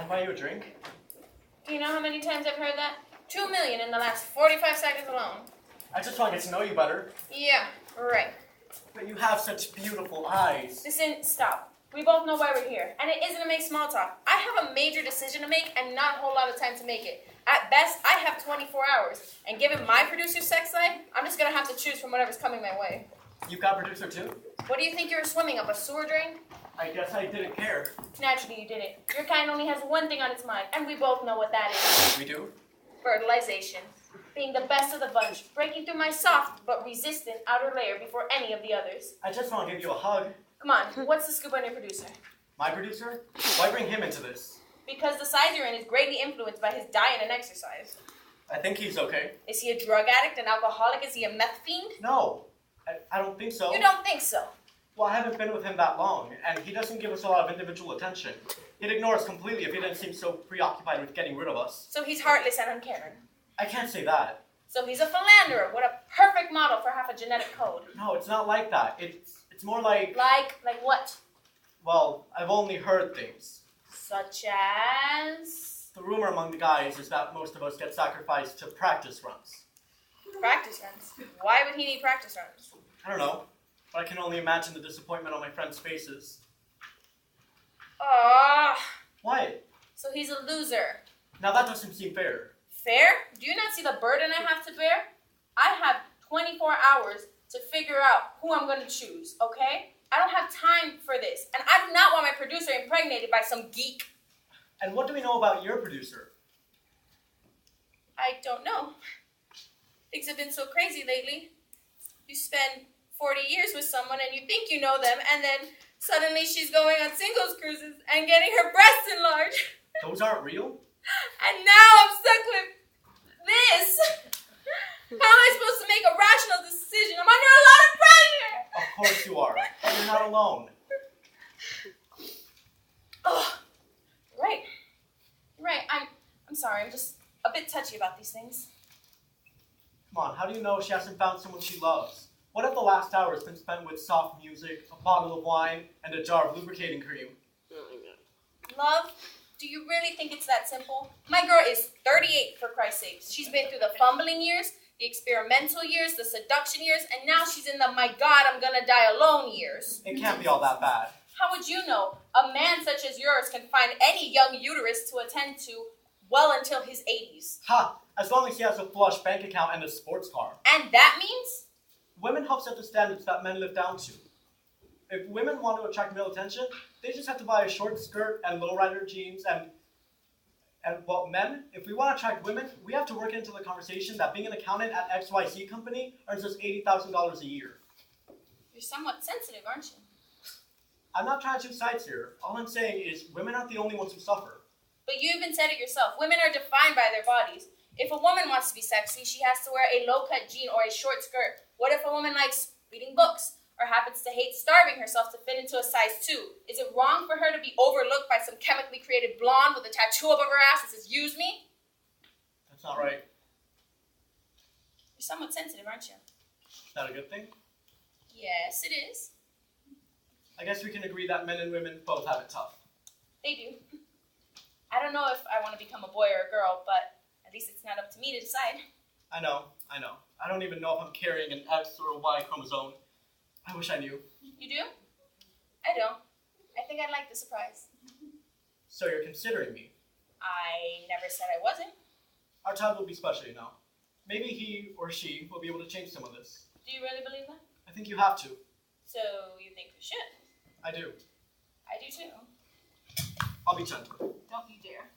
I buy you a drink? Do you know how many times I've heard that? 2 million in the last 45 seconds alone. I just want to get to know you better. Yeah, right. But you have such beautiful eyes. Listen, stop. We both know why we're here, and it isn't to make small talk. I have a major decision to make and not a whole lot of time to make it. At best, I have 24 hours, and given my producer's sex life, I'm just going to have to choose from whatever's coming my way. You've got a producer too? What do you think you were swimming up, a sewer drain? I guess I didn't care. Naturally you didn't. Your kind only has one thing on its mind, and we both know what that is. We do? Fertilization. Being the best of the bunch, breaking through my soft but resistant outer layer before any of the others. I just want to give you a hug. Come on, what's the scoop on your producer? My producer? Why bring him into this? Because the size you're in is greatly influenced by his diet and exercise. I think he's okay. Is he a drug addict, an alcoholic? Is he a meth fiend? No, I don't think so. You don't think so? Well, I haven't been with him that long, and he doesn't give us a lot of individual attention. He'd ignore us completely if he didn't seem so preoccupied with getting rid of us. So he's heartless and uncaring. I can't say that. So he's a philanderer. What a perfect model for half a genetic code. No, it's not like that. It's more like... Like what? Well, I've only heard things. Such as... The rumor among the guys is that most of us get sacrificed to practice runs. Practice runs? Why would he need practice runs? I don't know, but I can only imagine the disappointment on my friends' faces. What? So he's a loser. Now that doesn't seem fair. Fair? Do you not see the burden I have to bear? I have 24 hours to figure out who I'm going to choose, okay? I don't have time for this, and I do not want my producer impregnated by some geek. And what do we know about your producer? I don't know. Things have been so crazy lately. You spend 40 years with someone and you think you know them, and then suddenly she's going on singles cruises and getting her breasts enlarged. Those aren't real? And now I'm stuck with this. How am I supposed to make a rational decision? I'm under a lot of pressure. Of course you are, but you're not alone. Oh, right. Right. I'm sorry. I'm just a bit touchy about these things. Come on, how do you know she hasn't found someone she loves? What if the last hour has been spent with soft music, a bottle of wine, and a jar of lubricating cream? Love? Do you really think it's that simple? My girl is 38, for Christ's sake. She's been through the fumbling years, the experimental years, the seduction years, and now she's in the my God, I'm gonna die alone years. It can't be all that bad. How would you know? A man such as yours can find any young uterus to attend to well until his 80s. Ha! As long as he has a flush bank account and a sports car. And that means? Women help set the standards that men live down to. If women want to attract male attention, they just have to buy a short skirt and lowrider jeans and well, men, if we want to attract women, we have to work into the conversation that being an accountant at XYZ company earns us $80,000 a year. You're somewhat sensitive, aren't you? I'm not trying to choose sides here. All I'm saying is women aren't the only ones who suffer. But you even said it yourself. Women are defined by their bodies. If a woman wants to be sexy, she has to wear a low-cut jean or a short skirt. What if a woman likes reading books or happens to hate starving herself to fit into a size 2? Is it wrong for her to be overlooked by some chemically created blonde with a tattoo above her ass that says, "Use me"? That's not right. You're somewhat sensitive, aren't you? Is that a good thing? Yes, it is. I guess we can agree that men and women both have it tough. They do. I don't know if I want to become a boy or a girl, but at least it's not up to me to decide. I know. I don't even know if I'm carrying an X or a Y chromosome. I wish I knew. You do? I don't. I think I'd like the surprise. So you're considering me? I never said I wasn't. Our child will be special, you know. Maybe he or she will be able to change some of this. Do you really believe that? I think you have to. So you think we should? I do. I do too. I'll be gentle. Don't you dare.